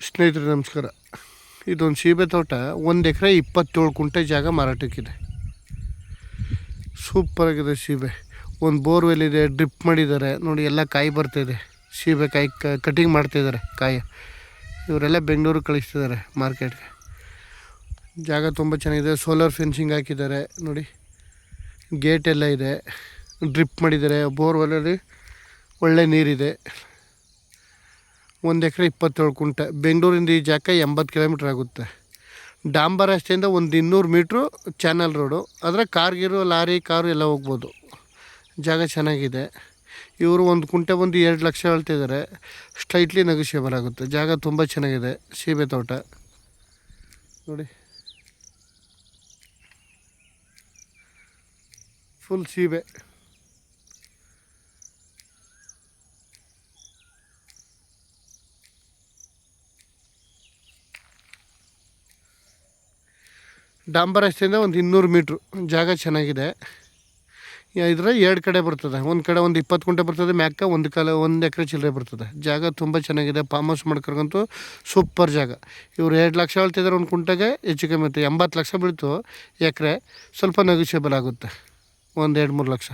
ಸ್ನೇಹಿತರೆ ನಮಸ್ಕಾರ. ಇದೊಂದು ಸೀಬೆ ತೋಟ, 1 ಎಕರೆ 27 ಕುಂಟೆ ಜಾಗ ಮಾರಾಟಕ್ಕಿದೆ. ಸೂಪರಾಗಿದೆ ಸೀಬೆ. ಒಂದು ಬೋರ್ವೆಲ್ ಇದೆ, ಡ್ರಿಪ್ ಮಾಡಿದ್ದಾರೆ ನೋಡಿ. ಎಲ್ಲ ಕಾಯಿ ಬರ್ತಾಯಿದೆ, ಸೀಬೆಕಾಯಿ ಕಟಿಂಗ್ ಮಾಡ್ತಾಯಿದ್ದಾರೆ ಕಾಯಿ. ಇವರೆಲ್ಲ ಬೆಂಗಳೂರು ಕಳಿಸ್ತಿದ್ದಾರೆ ಮಾರ್ಕೆಟ್ಗೆ. ಜಾಗ ತುಂಬ ಚೆನ್ನಾಗಿದೆ. ಸೋಲಾರ್ ಫೆನ್ಸಿಂಗ್ ಹಾಕಿದ್ದಾರೆ ನೋಡಿ. ಗೇಟ್ ಎಲ್ಲ ಇದೆ, ಡ್ರಿಪ್ ಮಾಡಿದ್ದಾರೆ. ಬೋರ್ವೆಲ್ಲಲ್ಲಿ ಒಳ್ಳೆ ನೀರಿದೆ. 1 ಎಕರೆ 27 ಕುಂಟೆ. ಬೆಂಗಳೂರಿಂದ ಈ ಜಾಗ 80 ಕಿಲೋಮೀಟ್ರ್ ಆಗುತ್ತೆ. ಡಾಂಬರ್ ರಸ್ತೆಯಿಂದ ಒಂದು 200 ಮೀಟ್ರು ಚಾನಲ್ ರೋಡು. ಆದರೆ ಕಾರ್ಗಿರು, ಲಾರಿ, ಕಾರು ಎಲ್ಲ ಹೋಗ್ಬೋದು. ಜಾಗ ಚೆನ್ನಾಗಿದೆ. ಇವರು ಒಂದು ಕುಂಟೆ ಬಂದು 2 ಲಕ್ಷ ಹೇಳ್ತಿದ್ದಾರೆ. ಸ್ಟ್ರೈಟ್ಲಿ ನೆಗೋಷಿಯಬಲ್ ಆಗುತ್ತೆ. ಜಾಗ ತುಂಬ ಚೆನ್ನಾಗಿದೆ. ಸೀಬೆ ತೋಟ ನೋಡಿ, ಫುಲ್ ಸೀಬೆ. ಡಾಂಬರ್ ರಸ್ತೆಯಿಂದ ಒಂದು 200 ಮೀಟ್ರು. ಜಾಗ ಚೆನ್ನಾಗಿದೆ. ಇದರ 2 ಕಡೆ ಬರ್ತದೆ. ಒಂದು ಕಡೆ ಒಂದು 20 ಕುಂಟೆ ಬರ್ತದೆ, ಮ್ಯಾಕ 1 ಎಕರೆ ಚಿಲ್ಲರೆ ಬರ್ತದೆ. ಜಾಗ ತುಂಬ ಚೆನ್ನಾಗಿದೆ. ಫಾರ್ಮ್ ಹೌಸ್ ಮಾಡ್ಕೊಳಂತೂ ಸೂಪರ್ ಜಾಗ. ಇವರು 2 ಲಕ್ಷ ಹೇಳ್ತಿದ್ದಾರೆ ಒಂದು ಕುಂಟೆಗೆ. ಹೆಚ್ಚು ಕಮ್ಮಿ 80 ಲಕ್ಷ ಬೀಳ್ತು ಎಕರೆ. ಸ್ವಲ್ಪ ನೆಗೋಷಿಯಬಲ್ ಆಗುತ್ತೆ, ಒಂದು 2-3 ಲಕ್ಷ.